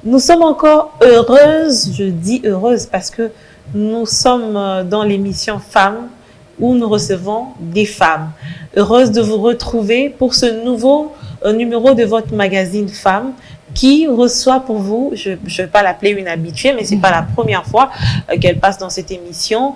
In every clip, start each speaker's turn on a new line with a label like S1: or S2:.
S1: Nous sommes encore heureuses, je dis heureuse parce que nous sommes dans l'émission Femmes où nous recevons des femmes. Heureuse de vous retrouver pour ce nouveau numéro de votre magazine Femmes qui reçoit pour vous, je ne vais pas l'appeler une habituée, mais ce n'est pas la première fois qu'elle passe dans cette émission.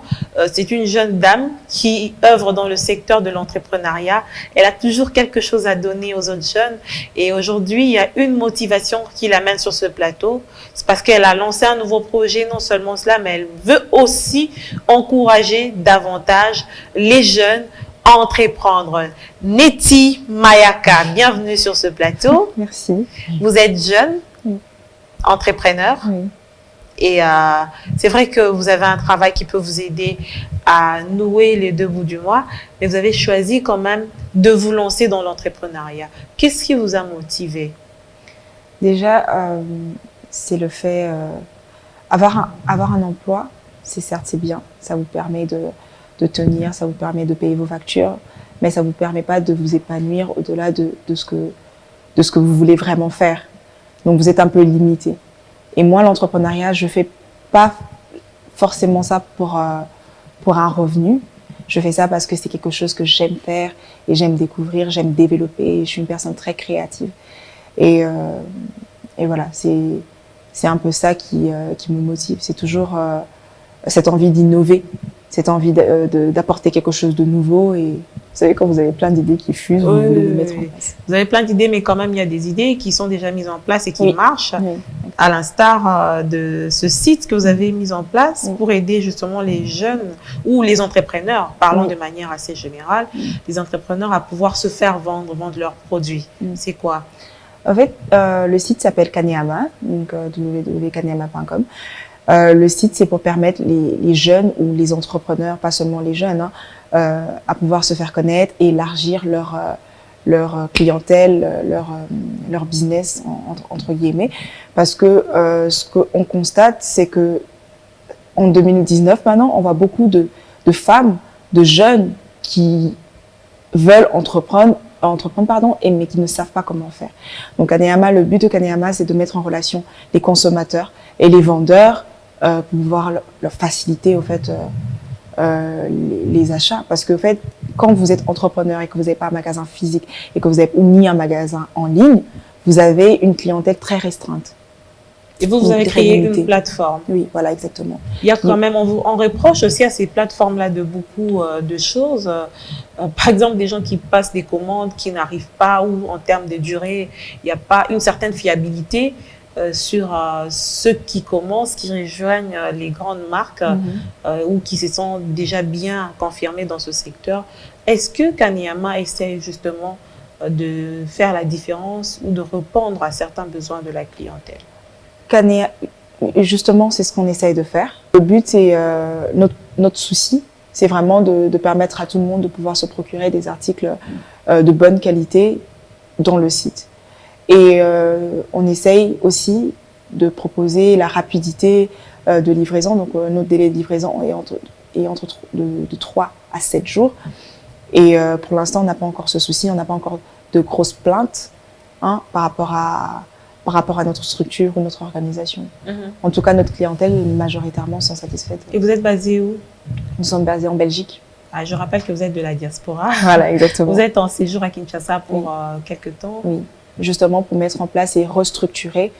S1: C'est une jeune dame qui œuvre dans le secteur de l'entrepreneuriat. Elle a toujours quelque chose à donner aux autres jeunes. Et aujourd'hui, il y a une motivation qui l'amène sur ce plateau. C'est parce qu'elle a lancé un nouveau projet, non seulement cela, mais elle veut aussi encourager davantage les jeunes à entreprendre. Neti Mayaka, bienvenue sur ce plateau.
S2: Merci.
S1: Vous êtes jeune, entrepreneur.
S2: Oui.
S1: Et c'est vrai que vous avez un travail qui peut vous aider à nouer les deux bouts du mois, mais vous avez choisi quand même de vous lancer dans l'entrepreneuriat. Qu'est-ce qui vous a motivé?
S2: Déjà, c'est le fait avoir un emploi, c'est bien, ça vous permet de tenir, ça vous permet de payer vos factures, mais ça ne vous permet pas de vous épanouir au-delà de ce que vous voulez vraiment faire. Donc vous êtes un peu limité. Et moi, l'entrepreneuriat, je ne fais pas forcément ça pour un revenu. Je fais ça parce que c'est quelque chose que j'aime faire et j'aime découvrir, j'aime développer. Je suis une personne très créative. Et voilà, c'est un peu ça qui me motive. C'est toujours cette envie d'innover, cette envie d'apporter quelque chose de nouveau. Et vous savez, quand vous avez plein d'idées qui fusent, vous voulez les mettre en place.
S1: Vous avez plein d'idées, mais quand même, il y a des idées qui sont déjà mises en place et qui marchent.
S2: Oui.
S1: À l'instar de ce site que vous avez mis en place pour aider justement les jeunes ou les entrepreneurs, parlons de manière assez générale, les entrepreneurs à pouvoir se faire vendre leurs produits. C'est quoi?
S2: En fait, le site s'appelle Kaneyama, donc www.kaneyama.com. Le site, c'est pour permettre les jeunes ou les entrepreneurs, pas seulement les jeunes, à pouvoir se faire connaître et élargir leur clientèle, leur business, entre guillemets. Parce que ce qu'on constate, c'est que en 2019, maintenant, on voit beaucoup de femmes, de jeunes qui veulent entreprendre, mais qui ne savent pas comment faire. Donc, Kaneyama, le but de Kaneyama, c'est de mettre en relation les consommateurs et les vendeurs pour pouvoir leur faciliter, au fait, les achats. Parce que, en fait, quand vous êtes entrepreneur et que vous n'avez pas un magasin physique et que vous n'avez ni un magasin en ligne, vous avez une clientèle très restreinte.
S1: Et vous avez créé une plateforme.
S2: Oui, voilà, exactement.
S1: Il y a quand même, on reproche aussi à ces plateformes-là de beaucoup de choses. Par exemple, des gens qui passent des commandes, qui n'arrivent pas, ou en termes de durée, il n'y a pas une certaine fiabilité sur ceux qui commencent, qui rejoignent les grandes marques ou qui se sont déjà bien confirmés dans ce secteur. Est-ce que Kaneyama essaie justement de faire la différence ou de répondre à certains besoins de la clientèle?
S2: Justement, c'est ce qu'on essaye de faire. Le but, c'est notre souci, c'est vraiment de permettre à tout le monde de pouvoir se procurer des articles de bonne qualité dans le site. Et on essaye aussi de proposer la rapidité de livraison. Donc, notre délai de livraison est entre de 3 à 7 jours. Et pour l'instant, on n'a pas encore ce souci, on n'a pas encore de grosses plaintes par rapport à notre structure ou notre organisation. En tout cas, notre clientèle, majoritairement, sont satisfaites.
S1: Et vous êtes basé où?
S2: Nous sommes basés en Belgique.
S1: Ah, je rappelle que vous êtes de la diaspora.
S2: Voilà, exactement.
S1: Vous êtes en séjour à Kinshasa pour quelques temps.
S2: Oui, justement pour mettre en place et restructurer,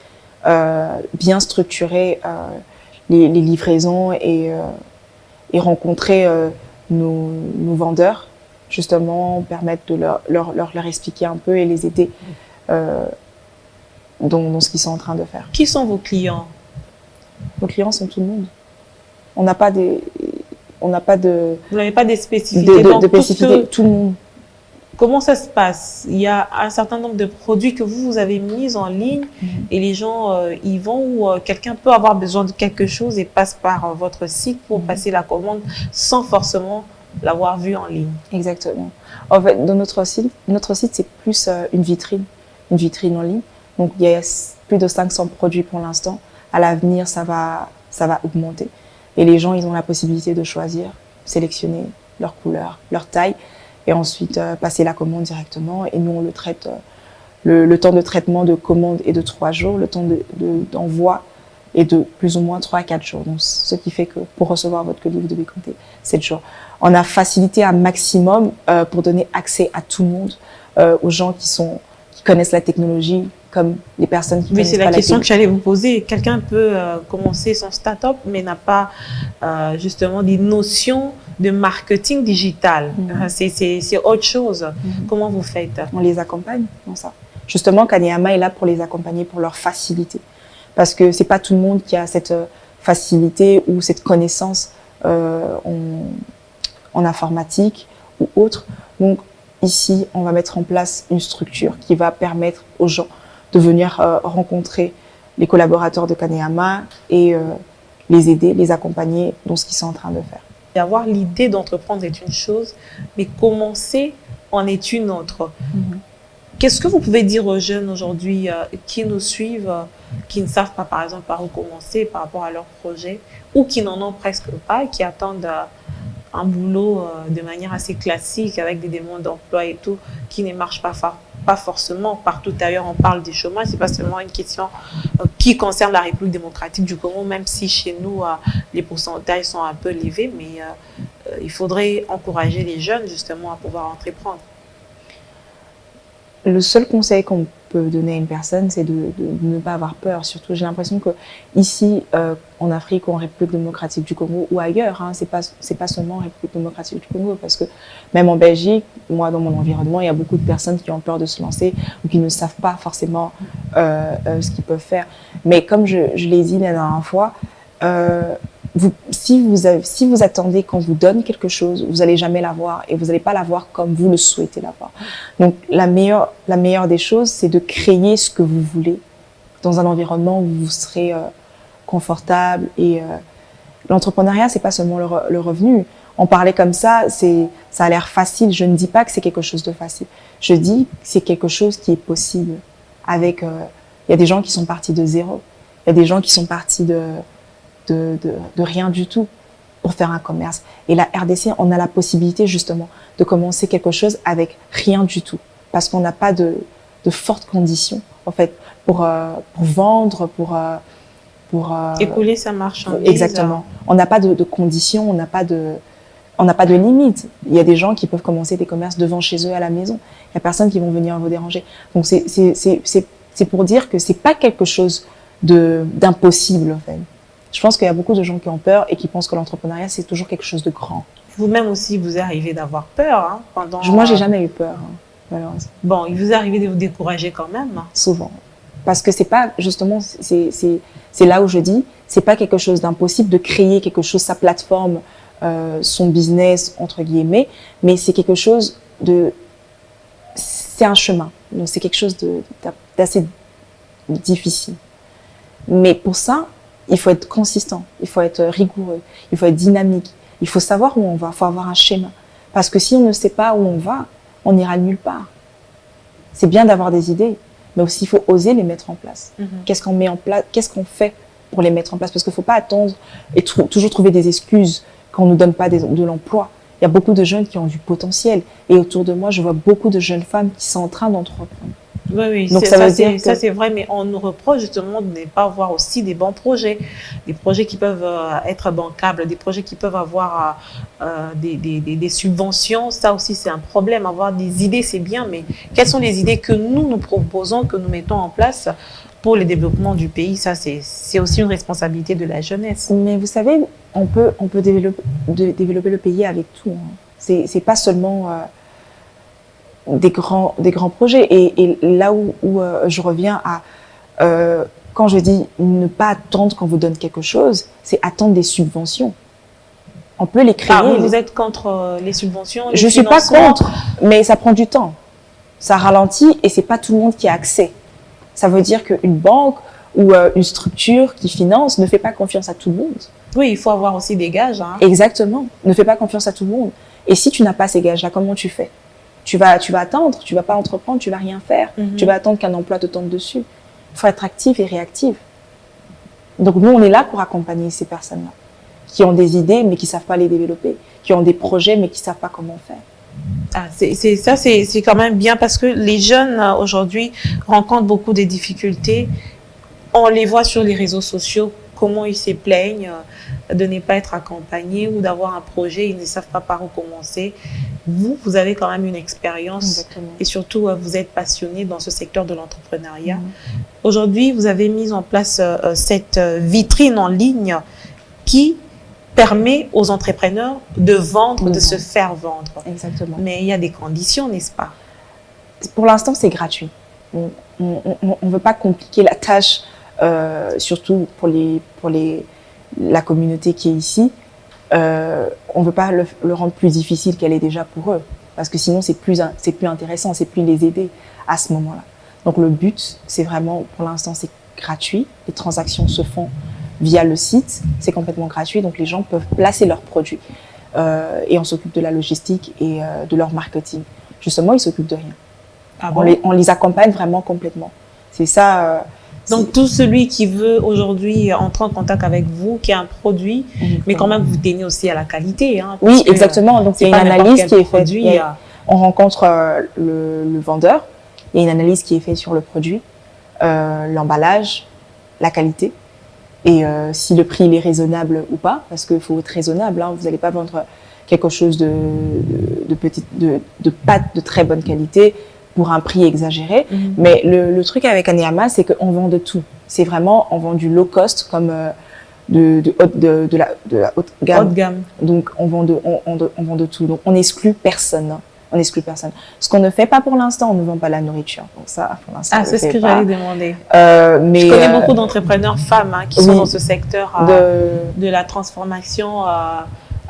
S2: bien structurer les livraisons et rencontrer nos vendeurs, justement permettre de leur expliquer un peu et les aider dans ce qu'ils sont en train de faire.
S1: Qui sont vos clients?
S2: Nos clients sont tout le monde. On n'a pas de... Vous
S1: n'avez pas des spécificités
S2: de spécificité, tout le monde.
S1: Comment ça se passe? Il y a un certain nombre de produits que vous avez mis en ligne et les gens y vont, ou quelqu'un peut avoir besoin de quelque chose et passe par votre site pour passer la commande sans forcément l'avoir vu en ligne.
S2: Exactement. En fait, dans notre site c'est plus une vitrine en ligne. Donc, il y a plus de 500 produits pour l'instant. À l'avenir, ça va augmenter. Et les gens, ils ont la possibilité de choisir, sélectionner leur couleur, leur taille, et ensuite passer la commande directement. Et nous, on le traite le temps de traitement de commande est de 3 jours, le temps d'envoi est de plus ou moins 3 à 4 jours. Donc, ce qui fait que pour recevoir votre colis, vous devez compter 7 jours. On a facilité un maximum pour donner accès à tout le monde, aux gens qui connaissent la technologie, comme les personnes qui connaissent pas la technologie.
S1: Mais c'est la question que j'allais vous poser. Quelqu'un peut commencer son start-up, mais n'a pas justement des notions de marketing digital. C'est autre chose. Comment vous faites? On
S2: les accompagne dans ça. Justement, Kaneyama est là pour les accompagner, pour leur faciliter. Parce que c'est pas tout le monde qui a cette facilité ou cette connaissance en informatique ou autre. Donc ici, on va mettre en place une structure qui va permettre aux gens de venir rencontrer les collaborateurs de Kaneyama et les aider, les accompagner dans ce qu'ils sont en train de faire.
S1: Et avoir l'idée d'entreprendre est une chose, mais commencer en est une autre. Qu'est-ce que vous pouvez dire aux jeunes aujourd'hui qui nous suivent, qui ne savent pas, par exemple, par où commencer par rapport à leur projet, ou qui n'en ont presque pas, qui attendent un boulot de manière assez classique, avec des demandes d'emploi et tout, qui ne marchent pas forcément. Partout ailleurs, on parle du chômage. C'est pas seulement une question qui concerne la République démocratique du Congo, même si chez nous, les pourcentages sont un peu élevés, mais il faudrait encourager les jeunes, justement, à pouvoir entreprendre.
S2: Le seul conseil qu'on peut donner à une personne, c'est de ne pas avoir peur. Surtout, j'ai l'impression que ici, en Afrique ou en République démocratique du Congo ou ailleurs, hein, c'est pas seulement en République démocratique du Congo, parce que même en Belgique, moi, dans mon environnement, il y a beaucoup de personnes qui ont peur de se lancer ou qui ne savent pas forcément ce qu'ils peuvent faire. Mais comme je l'ai dit la dernière fois, si vous attendez qu'on vous donne quelque chose, vous n'allez jamais l'avoir et vous n'allez pas l'avoir comme vous le souhaitez l'avoir. Donc, la meilleure des choses, c'est de créer ce que vous voulez dans un environnement où vous serez confortable. Et l'entrepreneuriat, c'est pas seulement le revenu. En parler comme ça a l'air facile. Je ne dis pas que c'est quelque chose de facile. Je dis que c'est quelque chose qui est possible. Il y a des gens qui sont partis de zéro. Il y a des gens qui sont partis de rien du tout pour faire un commerce. Et la RDC, on a la possibilité justement de commencer quelque chose avec rien du tout. Parce qu'on n'a pas de fortes conditions, en fait, pour vendre, pour
S1: écouler sa marchandise.
S2: Exactement. On n'a pas de conditions, on n'a pas de limites. Il y a des gens qui peuvent commencer des commerces devant chez eux à la maison. Il y a personne qui vont venir vous déranger. Donc c'est pour dire que c'est pas quelque chose d'impossible, en fait. Je pense qu'il y a beaucoup de gens qui ont peur et qui pensent que l'entrepreneuriat, c'est toujours quelque chose de grand.
S1: Vous-même aussi, vous est arrivé d'avoir peur pendant...
S2: Moi, j'ai jamais eu peur, malheureusement.
S1: Bon, il vous est arrivé de vous décourager quand même.
S2: Souvent. Parce que c'est pas, justement, c'est là où je dis, c'est pas quelque chose d'impossible de créer quelque chose, sa plateforme, son business, entre guillemets, mais c'est quelque chose c'est un chemin. Donc, c'est quelque chose d'assez difficile. Mais pour ça, il faut être consistant, il faut être rigoureux, il faut être dynamique, il faut savoir où on va, il faut avoir un schéma. Parce que si on ne sait pas où on va, on n'ira nulle part. C'est bien d'avoir des idées, mais aussi il faut oser les mettre en place. Qu'est-ce qu'on met en place, qu'est-ce qu'on fait pour les mettre en place? Parce qu'il ne faut pas attendre et toujours trouver des excuses quand on ne nous donne pas de l'emploi. Il y a beaucoup de jeunes qui ont du potentiel. Et autour de moi, je vois beaucoup de jeunes femmes qui sont en train d'entreprendre.
S1: Oui, donc ça c'est vrai, mais on nous reproche justement de ne pas avoir aussi des bons projets, des projets qui peuvent être bancables, des projets qui peuvent avoir des subventions. Ça aussi c'est un problème. Avoir des idées c'est bien, mais quelles sont les idées que nous proposons, que nous mettons en place pour le développement du pays? Ça c'est aussi une responsabilité de la jeunesse.
S2: Mais vous savez, on peut développer le pays avec tout. C'est pas seulement des grands projets. Et là où je reviens à quand je dis ne pas attendre qu'on vous donne quelque chose, c'est attendre des subventions. On peut les créer.
S1: Vous êtes contre les subventions, les
S2: Je suis pas contre, mais ça prend du temps. Ça ralentit et c'est pas tout le monde qui a accès. Ça veut dire qu'une banque ou une structure qui finance ne fait pas confiance à tout le monde.
S1: Oui, il faut avoir aussi des gages.
S2: Exactement. Ne fais pas confiance à tout le monde. Et si tu n'as pas ces gages-là, comment tu fais? Tu vas attendre, tu vas pas entreprendre, tu vas rien faire. Tu vas attendre qu'un emploi te tombe dessus. Il faut être actif et réactif. Donc nous, on est là pour accompagner ces personnes-là, qui ont des idées mais qui savent pas les développer, qui ont des projets mais qui savent pas comment faire.
S1: Ah, c'est quand même bien parce que les jeunes aujourd'hui rencontrent beaucoup de difficultés. On les voit sur les réseaux sociaux, comment ils se plaignent de ne pas être accompagnés ou d'avoir un projet, ils ne savent pas par où commencer. Vous avez quand même une expérience.
S2: Exactement.
S1: Et surtout, vous êtes passionné dans ce secteur de l'entrepreneuriat. Aujourd'hui, vous avez mis en place cette vitrine en ligne qui permet aux entrepreneurs de vendre, de se faire vendre.
S2: Exactement.
S1: Mais il y a des conditions, n'est-ce pas?
S2: Pour l'instant, c'est gratuit. On ne veut pas compliquer la tâche, surtout pour la communauté qui est ici. On ne veut pas le rendre plus difficile qu'elle est déjà pour eux. Parce que sinon, c'est plus intéressant, c'est plus les aider à ce moment-là. Donc, le but, c'est vraiment, pour l'instant, c'est gratuit. Les transactions se font via le site. C'est complètement gratuit. Donc, les gens peuvent placer leurs produits. Et on s'occupe de la logistique et de leur marketing. Justement, ils s'occupent de rien.
S1: Ah bon?
S2: On les accompagne vraiment complètement. C'est ça.
S1: Donc, tout celui qui veut aujourd'hui entrer en contact avec vous, qui a un produit, mais quand même, vous tenez aussi à la qualité. Hein,
S2: oui, exactement. Donc, il y a une analyse qui est faite. On rencontre le vendeur. Il y a une analyse qui est faite sur le produit, l'emballage, la qualité. Et si le prix il est raisonnable ou pas, parce qu'il faut être raisonnable. Hein, vous n'allez pas vendre quelque chose de pas de très bonne qualité pour un prix exagéré. Mais le truc avec Kanyama, c'est qu'on vend de tout. C'est vraiment, on vend du low cost comme de la haute gamme.
S1: Haute gamme.
S2: Donc, on vend de tout. Donc, on n'exclut personne. Hein. On n'exclut personne. Ce qu'on ne fait pas pour l'instant, on ne vend pas la nourriture. Donc ça, pour l'instant,
S1: c'est ce que j'allais demander.
S2: Mais
S1: je connais beaucoup d'entrepreneurs femmes qui sont dans ce secteur de la transformation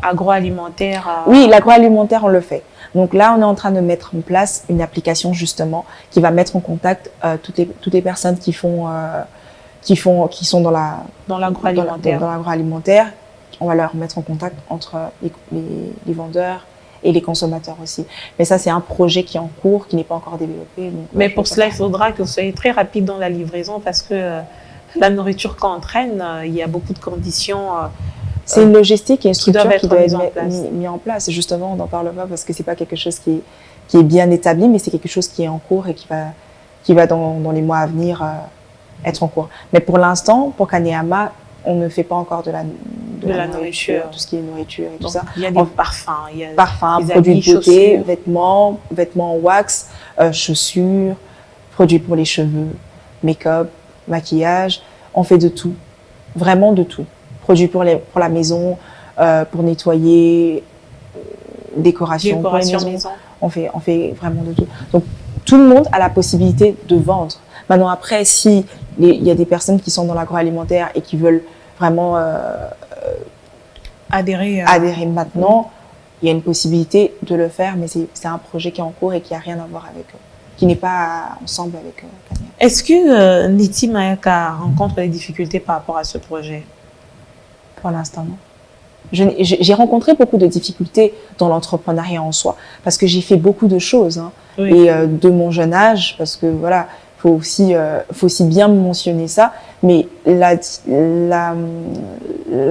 S1: agroalimentaire.
S2: Oui, l'agroalimentaire, on le fait. Donc là, on est en train de mettre en place une application justement qui va mettre en contact toutes les personnes qui sont dans l'agroalimentaire. On va leur mettre en contact entre les vendeurs et les consommateurs aussi. Mais ça, c'est un projet qui est en cours, qui n'est pas encore développé. Donc,
S1: mais pour cela, il faudra que vous soyez très rapide dans la livraison parce que la nourriture qu'entraîne, il y a beaucoup de conditions.
S2: C'est une logistique et une structure qui doit être mise en place. Justement, on n'en parle pas parce que c'est pas quelque chose qui est bien établi, mais c'est quelque chose qui est en cours et qui va dans les mois à venir être en cours. Mais pour l'instant, pour Kanyama, on ne fait pas encore de la nourriture, tout ce qui est nourriture et tout ça.
S1: Il y a des parfums, il y a
S2: des produits de beauté, vêtements en wax, chaussures, produits pour les cheveux, make-up, maquillage. On fait de tout, vraiment de tout. Produits pour la maison, pour nettoyer, décoration pour les maisons. On fait vraiment de tout. Donc tout le monde a la possibilité de vendre. Maintenant après, si il y a des personnes qui sont dans l'agroalimentaire et qui veulent vraiment adhérer maintenant, il y a une possibilité de le faire, mais c'est un projet qui est en cours et qui n'a rien à voir avec eux, qui n'est pas ensemble avec Kanyama.
S1: Est-ce que Niti Mayaka rencontre des difficultés par rapport à ce projet?
S2: Pour l'instant, non. J'ai rencontré beaucoup de difficultés dans l'entrepreneuriat en soi, parce que j'ai fait beaucoup de choses. Hein, oui. Et de mon jeune âge, parce que voilà, faut aussi bien mentionner ça. Mais la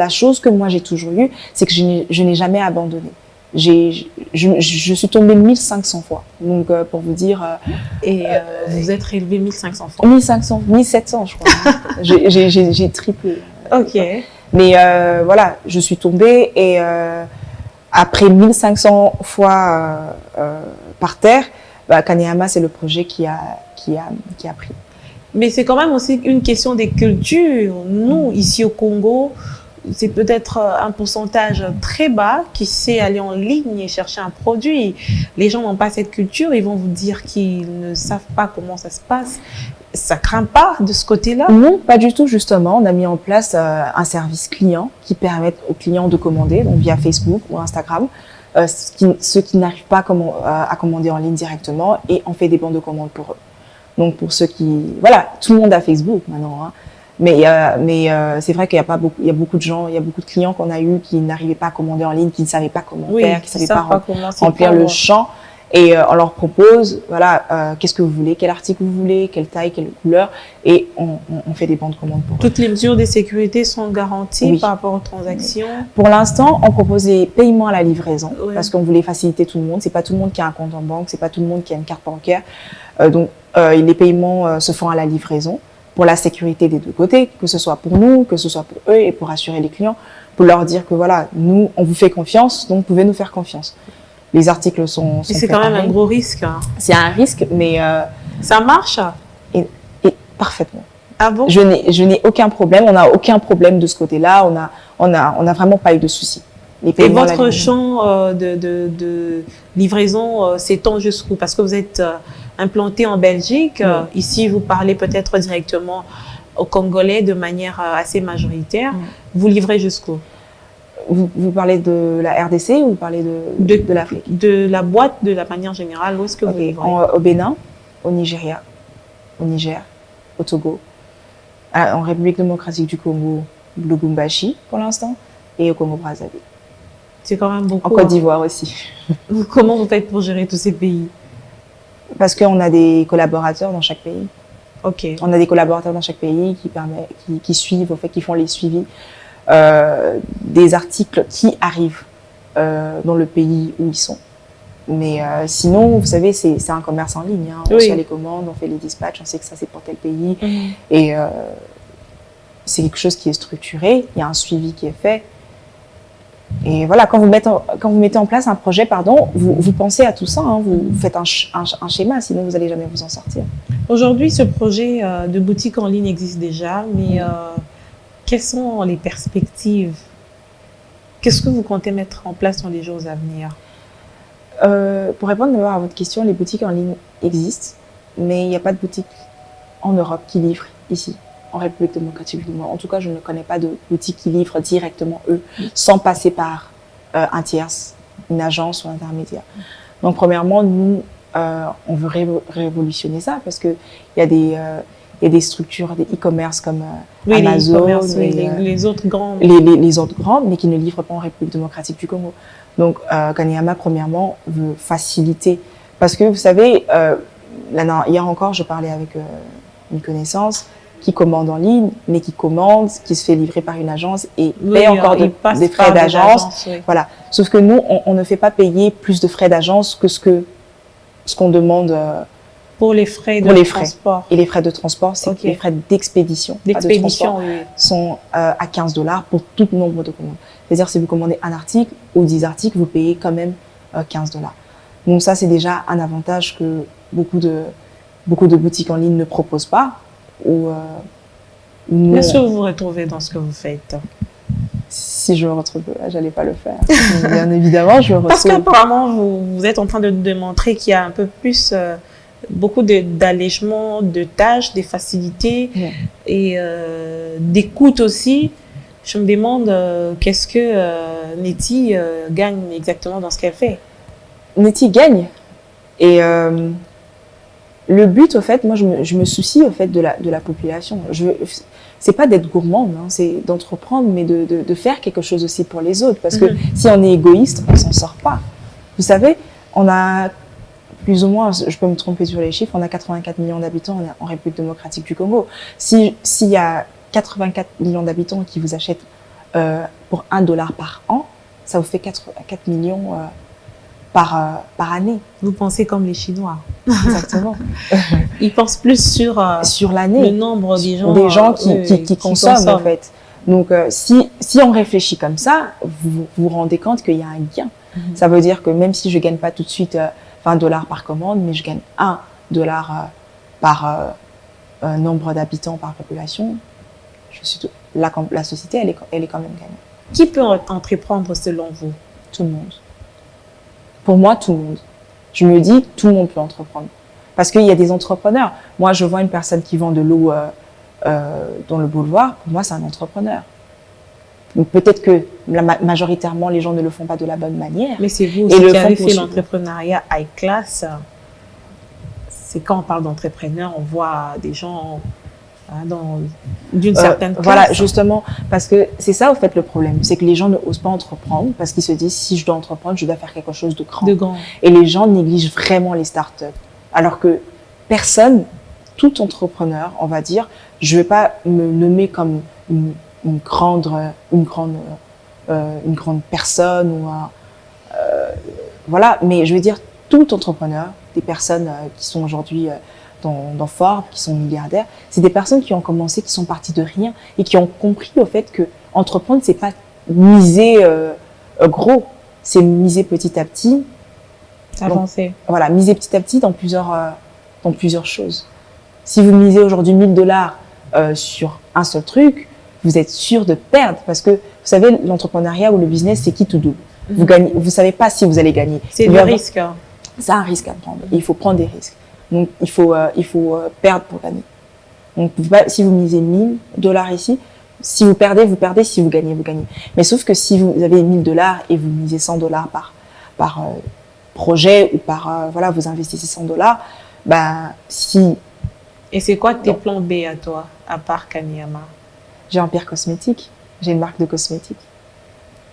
S2: chose que moi j'ai toujours eue, c'est que je n'ai jamais abandonné. Je suis tombée 1500 fois. Donc, pour vous dire.
S1: Vous êtes relevé 1500 fois?
S2: 1700, je crois. J'ai triplé.
S1: Ok.
S2: Mais voilà, je suis tombée et après 1500 fois par terre, Kanyama, c'est le projet qui a pris.
S1: Mais c'est quand même aussi une question des cultures. Nous, ici au Congo, c'est peut-être un pourcentage très bas qui sait aller en ligne et chercher un produit. Les gens n'ont pas cette culture, ils vont vous dire qu'ils ne savent pas comment ça se passe. Ça craint pas de ce côté-là?
S2: Non, pas du tout, justement. On a mis en place un service client qui permet aux clients de commander, donc via Facebook ou Instagram, ceux qui n'arrivent pas à commander en ligne directement, et on fait des bons de commande pour eux. Donc pour ceux qui... Voilà, tout le monde a Facebook maintenant, hein. Mais c'est vrai qu'il y a beaucoup de gens, il y a beaucoup de clients qu'on a eu qui n'arrivaient pas à commander en ligne, qui ne savaient pas comment faire, qui ne savaient pas remplir le champ. Et on leur propose, voilà, qu'est-ce que vous voulez, quel article vous voulez, quelle taille, quelle couleur, et on fait des bons de commande pour eux.
S1: Toutes les mesures de sécurité sont garanties
S2: Oui.
S1: par rapport aux transactions.
S2: Pour l'instant, on propose des paiements à la livraison,
S1: Ouais.
S2: parce qu'on voulait faciliter tout le monde. C'est pas tout le monde qui a un compte en banque, c'est pas tout le monde qui a une carte bancaire. Donc, les paiements se font à la livraison pour la sécurité des deux côtés, que ce soit pour nous, que ce soit pour eux, et pour assurer les clients, pour leur dire que voilà, nous, on vous fait confiance, donc vous pouvez nous faire confiance. Les articles sont
S1: Et c'est quand même un gros risque. Hein.
S2: C'est un risque, mais
S1: Ça marche?
S2: et parfaitement.
S1: Ah bon?
S2: Je n'ai aucun problème. On n'a aucun problème de ce côté-là. On a vraiment pas eu de soucis. Les
S1: Et
S2: paiements,
S1: votre champ de livraison s'étend jusqu'où? Parce que vous êtes implanté en Belgique.
S2: Oui.
S1: Ici, vous parlez peut-être directement aux Congolais de manière assez majoritaire.
S2: Oui.
S1: Vous livrez jusqu'où?
S2: Vous parlez de la RDC ou vous parlez de l'Afrique?
S1: De la boîte, de la manière générale, où est-ce que vous livrez?
S2: Au Bénin, au Nigeria, au Niger, au Togo, en République démocratique du Congo, Lubumbashi pour l'instant, et au Congo-Brazzaville.
S1: C'est quand même beaucoup.
S2: En Côte d'Ivoire aussi.
S1: Comment vous faites pour gérer tous ces pays?
S2: Parce qu'on a des collaborateurs dans chaque pays.
S1: Ok.
S2: On a des collaborateurs dans chaque pays qui suivent, au fait, qui font les suivis des articles qui arrivent dans le pays où ils sont. Mais sinon, vous savez, c'est un commerce en ligne. Hein. On reçoit les commandes, on fait les dispatchs, on sait que ça c'est pour tel pays. Et c'est quelque chose qui est structuré, il y a un suivi qui est fait. Et voilà, quand vous mettez en place un projet, vous pensez à tout ça, hein, vous faites un schéma, sinon vous n'allez jamais vous en sortir.
S1: Aujourd'hui, ce projet de boutique en ligne existe déjà, mais quelles sont les perspectives? Qu'est-ce que vous comptez mettre en place dans les jours à venir?
S2: Pour répondre d'abord à votre question, les boutiques en ligne existent, mais il n'y a pas de boutique en Europe qui livre ici, en République démocratique du Congo. En tout cas, je ne connais pas de boutique qui livre directement eux, sans passer par un tierce, une agence ou un intermédiaire. Donc, premièrement, nous, on veut révolutionner ça parce qu'il y a des structures, des e-commerce comme Amazon,
S1: les autres grands.
S2: Les autres grands, mais qui ne livrent pas en République démocratique du Congo. Donc, Kanyama, premièrement, veut faciliter. Parce que, vous savez, hier encore, je parlais avec une connaissance qui commande en ligne, mais qui se fait livrer par une agence et paye encore des frais d'agence. Oui. Voilà. Sauf que nous, on ne fait pas payer plus de frais d'agence que ce qu'on demande
S1: pour les frais de transport.
S2: Et les frais de transport, c'est les frais d'expédition.
S1: D'expédition, oui.
S2: Sont à 15 $ pour tout nombre de commandes. C'est-à-dire, si vous commandez un article ou 10 articles, vous payez quand même 15 $. Donc ça, c'est déjà un avantage que beaucoup de boutiques en ligne ne proposent pas.
S1: Est-ce que vous vous retrouvez dans ce que vous faites?
S2: Si je me retrouve là, j'allais pas le faire. Bien évidemment, je me retrouve.
S1: Parce qu'apparemment, vous êtes en train de démontrer qu'il y a un peu plus, beaucoup d'allègement de tâches, des facilités et d'écoute aussi. Je me demande qu'est-ce que Neti gagne exactement dans ce qu'elle fait.
S2: Neti gagne et le but, au fait, moi, je me soucie, au fait, de la population. C'est pas d'être gourmande, hein, c'est d'entreprendre, mais de faire quelque chose aussi pour les autres. Parce que si on est égoïste, on s'en sort pas. Vous savez, on a plus ou moins, je peux me tromper sur les chiffres, on a 84 millions d'habitants en République démocratique du Congo. S'il y a 84 millions d'habitants qui vous achètent pour $1 par an, ça vous fait 4 millions par année.
S1: Vous pensez comme les Chinois.
S2: Exactement.
S1: Ils pensent plus sur
S2: l'année,
S1: le nombre des gens
S2: qui consomment, en fait. Donc, si on réfléchit comme ça, vous vous rendez compte qu'il y a un gain. Ça veut dire que même si je gagne pas tout de suite 20 $ par commande, mais je gagne $1 par nombre d'habitants par population, la société, elle est quand même gagnante.
S1: Qui peut entreprendre selon vous?
S2: Tout le monde. Pour moi, tout le monde. Je me dis, tout le monde peut entreprendre. Parce qu'il y a des entrepreneurs. Moi, je vois une personne qui vend de l'eau dans le boulevard. Pour moi, c'est un entrepreneur. Donc, peut-être que majoritairement, les gens ne le font pas de la bonne manière.
S1: Mais c'est vous aussi qui avez fait l'entrepreneuriat high class. C'est quand on parle d'entrepreneur, on voit des gens d'une certaine classe.
S2: Voilà, justement, parce que c'est ça, au fait, le problème. C'est que les gens n'osent pas entreprendre parce qu'ils se disent, si je dois entreprendre, je dois faire quelque chose de grand. Et les gens négligent vraiment les startups. Alors que personne, tout entrepreneur, on va dire, je ne vais pas me nommer comme une grande personne ou voilà, mais je veux dire, tout entrepreneur, des personnes qui sont aujourd'hui dans Forbes, qui sont milliardaires, c'est des personnes qui ont commencé, qui sont parties de rien et qui ont compris au fait que entreprendre, c'est pas miser gros, c'est miser petit à petit.
S1: Avancer.
S2: Voilà, miser petit à petit dans plusieurs choses. Si vous misez aujourd'hui 1 000 $ sur un seul truc, vous êtes sûr de perdre parce que vous savez, l'entrepreneuriat ou le business, c'est qui tout double. Vous savez pas si vous allez gagner.
S1: C'est du risque.
S2: C'est un risque à prendre. Il faut prendre des risques. Donc, il faut perdre pour gagner. Donc, si vous misez 1 000 $ ici, si vous perdez, vous perdez. Si vous gagnez, vous gagnez. Mais sauf que si vous avez 1 000 $ et vous misez 100 $ par projet ou voilà, vous investissez 100 $, si...
S1: Et c'est quoi tes plans B à toi, à part Kanyama?
S2: J'ai Empire Cosmétique. J'ai une marque de cosmétiques.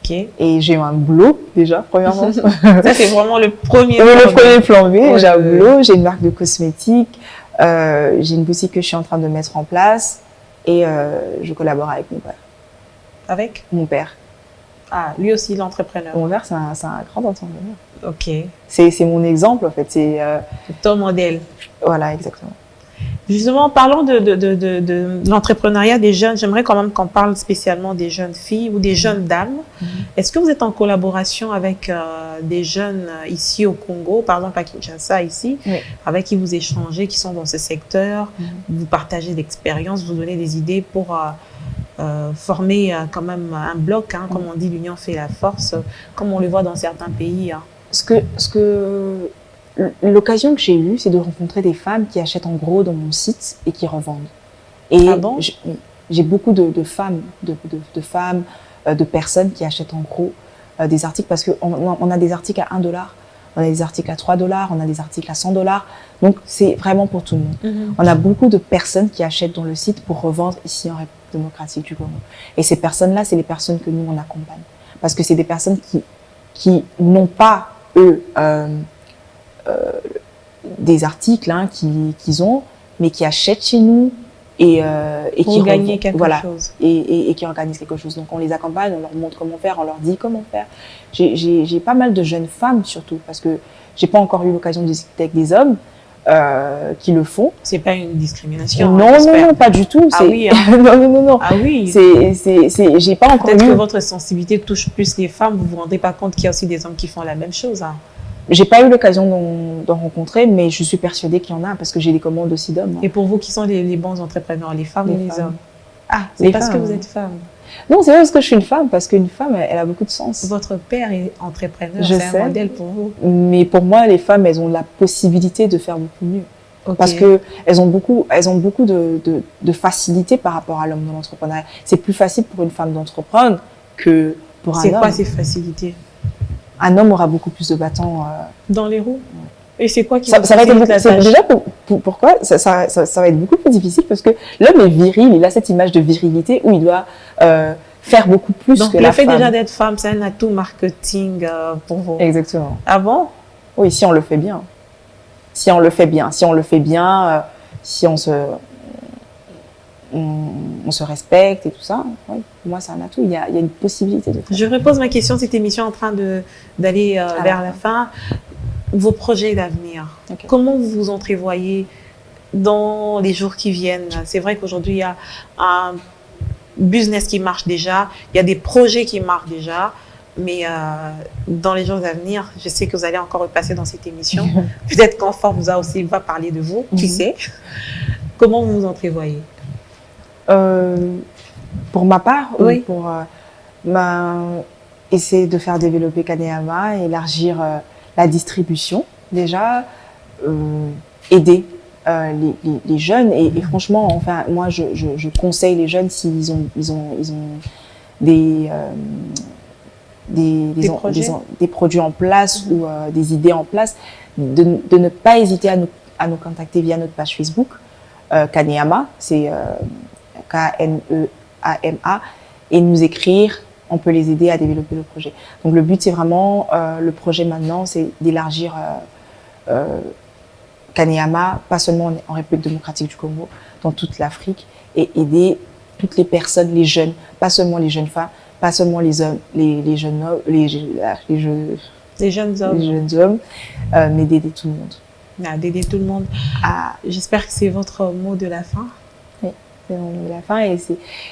S1: Ok.
S2: Et j'ai eu un boulot, déjà, premièrement.
S1: Ça, c'est vraiment le premier
S2: plan B. J'ai un boulot, j'ai une marque de cosmétiques, j'ai une boutique que je suis en train de mettre en place et je collabore avec mon père.
S1: Avec
S2: mon père.
S1: Ah, lui aussi, l'entrepreneur.
S2: Mon père, c'est un grand entrepreneur.
S1: Ok.
S2: C'est mon exemple, en fait. C'est
S1: ton modèle.
S2: Voilà, exactement.
S1: Justement, parlons de l'entrepreneuriat des jeunes. J'aimerais quand même qu'on parle spécialement des jeunes filles ou des jeunes dames. Est-ce que vous êtes en collaboration avec des jeunes ici au Congo, par exemple à Kinshasa ici, avec qui vous échangez, qui sont dans ce secteur, vous partagez l'expérience, vous donnez des idées pour former quand même un bloc, hein, comme on dit, l'union fait la force, comme on le voit dans certains pays. Hein.
S2: L'occasion que j'ai eue, c'est de rencontrer des femmes qui achètent en gros dans mon site et qui revendent. Et j'ai beaucoup de femmes, de personnes qui achètent en gros des articles parce qu'on a des articles à 1 $, on a des articles à 3 $, on a des articles à 100 $. Donc, c'est vraiment pour tout le monde. On a beaucoup de personnes qui achètent dans le site pour revendre ici en République démocratique du Congo. Et ces personnes-là, c'est les personnes que nous, on accompagne. Parce que c'est des personnes qui n'ont pas, eux, des articles qu'ils ont, mais qui achètent chez nous et qui
S1: gagnent quelque chose.
S2: Et qui organisent quelque chose. Donc on les accompagne, on leur montre comment faire, on leur dit comment faire. J'ai pas mal de jeunes femmes surtout, parce que j'ai pas encore eu l'occasion de discuter avec des hommes qui le font.
S1: C'est pas une discrimination.
S2: Non, non, pas du tout.
S1: Ah oui. Hein.
S2: non.
S1: Ah oui.
S2: J'ai pas encore.
S1: Peut-être que votre sensibilité touche plus les femmes. Vous vous rendez pas compte qu'il y a aussi des hommes qui font la même chose. Hein.
S2: J'ai pas eu l'occasion d'en rencontrer, mais je suis persuadée qu'il y en a parce que j'ai des commandes aussi d'hommes.
S1: Et pour vous, qui sont les bons entrepreneurs, les femmes ou les hommes? Ah, c'est
S2: les
S1: parce
S2: femmes,
S1: que vous êtes femme.
S2: Non, c'est pas parce que je suis une femme, parce qu'une femme, elle a beaucoup de sens.
S1: Votre père est entrepreneur, c'est un modèle pour vous.
S2: Mais pour moi, les femmes, elles ont la possibilité de faire beaucoup mieux. Okay. Parce qu'elles ont beaucoup de facilité par rapport à l'homme dans l'entrepreneuriat. C'est plus facile pour une femme d'entreprendre que pour un homme.
S1: C'est quoi ces facilités?
S2: Un homme aura beaucoup plus de bâtons.
S1: Dans les roues. Et c'est quoi qui
S2: ça va être déjà pourquoi ça va être beaucoup plus difficile parce que l'homme est viril, il a cette image de virilité où il doit faire beaucoup plus que la femme.
S1: Donc le fait déjà d'être femme, c'est un atout marketing pour vous.
S2: Exactement.
S1: Ah bon?
S2: Oui, si on le fait bien. Si on le fait bien, si on se respecte et tout ça, oui, pour moi c'est un atout, il y a une possibilité de faire.
S1: Je repose ma question, cette émission est en train d'aller vers la fin. Vos projets d'avenir, comment vous vous entrevoyez dans les jours qui viennent? C'est vrai qu'aujourd'hui, il y a un business qui marche déjà, il y a des projets qui marchent déjà, mais dans les jours à venir, je sais que vous allez encore repasser dans cette émission. Peut-être qu'enfin, va parler de vous, qui sait. Comment vous vous entrevoyez?
S2: Pour ma part,
S1: oui.
S2: Pour essayer de faire développer Kanyama, élargir la distribution, déjà, aider les jeunes et franchement, enfin, moi, je conseille les jeunes s'ils ont des produits en place ou des idées en place, de ne pas hésiter à nous contacter via notre page Facebook. Kanyama, c'est K-N-E-A-M-A, et nous écrire. On peut les aider à développer le projet. Donc le but, c'est vraiment, le projet maintenant, c'est d'élargir Kanyama, pas seulement en République démocratique du Congo, dans toute l'Afrique, et aider toutes les personnes, les jeunes, pas seulement les jeunes femmes, pas seulement les hommes, les jeunes hommes, les jeunes hommes, mais d'aider tout le monde.
S1: D'aider tout le monde. J'espère que c'est votre mot de la fin.
S2: Oui, c'est mon mot de la fin, et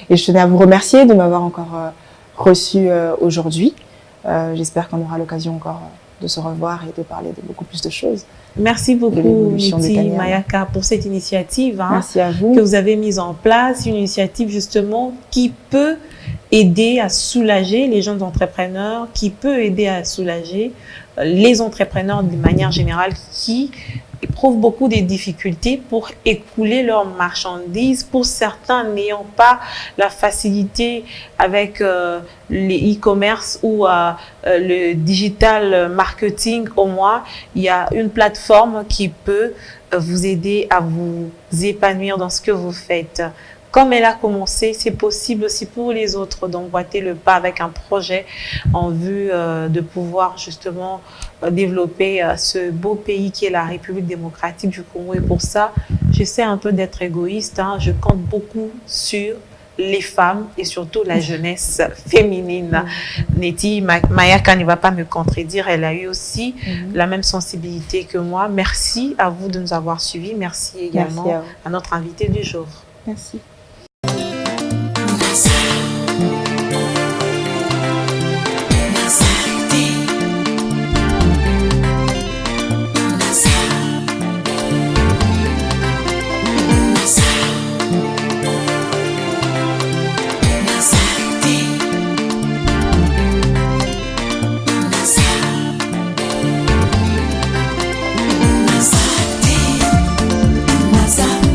S2: je tenais à vous remercier de m'avoir encore reçu aujourd'hui. J'espère qu'on aura l'occasion encore de se revoir et de parler de beaucoup plus de choses.
S1: Merci beaucoup, Niti Mayaka, pour cette initiative
S2: Merci à vous.
S1: Que vous avez mise en place. Une initiative justement qui peut aider à soulager les jeunes entrepreneurs, qui peut aider à soulager les entrepreneurs de manière générale qui éprouvent beaucoup de difficultés pour écouler leurs marchandises. Pour certains n'ayant pas la facilité avec les e-commerce ou le digital marketing, au moins, il y a une plateforme qui peut vous aider à vous épanouir dans ce que vous faites. Comme elle a commencé, c'est possible aussi pour les autres d'emboîter le pas avec un projet en vue de pouvoir justement développer ce beau pays qui est la République démocratique du Congo. Et pour ça, j'essaie un peu d'être égoïste. Je compte beaucoup sur les femmes et surtout la jeunesse féminine. Niti Mayaka ne va pas me contredire, elle a eu aussi la même sensibilité que moi. Merci à vous de nous avoir suivis. Merci également à notre invité du jour.
S2: Merci.